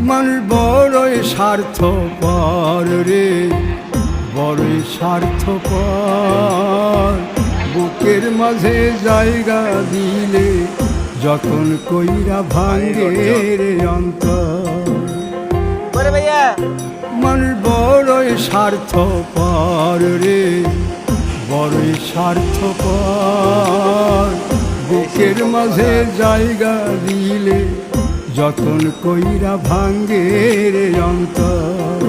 মানুষ বড়ই স্বার্থপর রে, বড়ই স্বার্থপর। বুকের মাঝে জায়গা দিলে যতন কইরা ভাঙ্গে রে অন্তর। মানুষ বড়ই স্বার্থপর রে, বড়ই স্বার্থপর। বুকের মাঝে জায়গা দিলে যতন কইরা ভাঙ্গে রে অন্তর।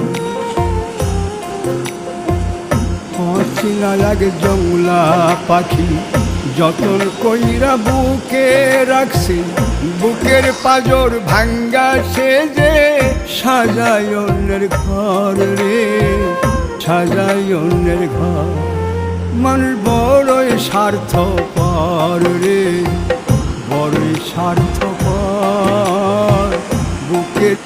অচেনা লাগে জংলা পাখি যতন কইরা বুকে রাখছি, বুকের পাজর ভাঙ্গা সে যে সাজায় অন্যের ঘর রে, সাজায় অন্যের ঘর। মানুষ বড়ই স্বার্থপর রে, বড়ই স্বার্থপর। বুকের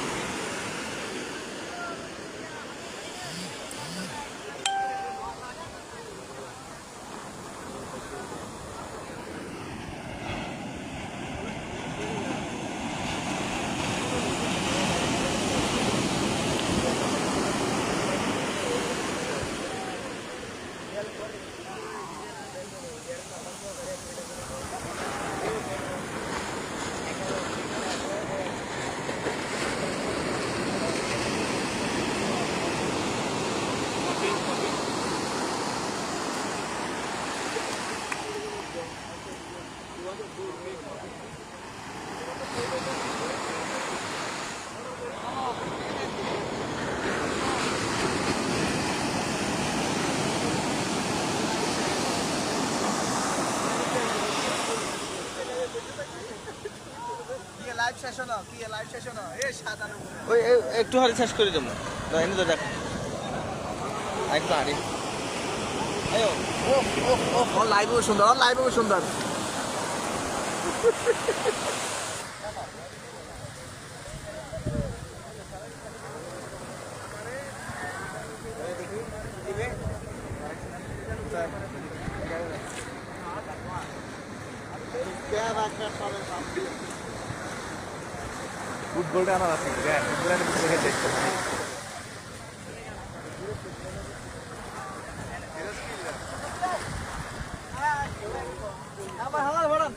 একটু হারে শেষ করে দেবো এনে তো দেখ একটু হারে লাইভ সুন্দর, লাইভ সুন্দর। ফুটবলটা আমার আছে ফুটবল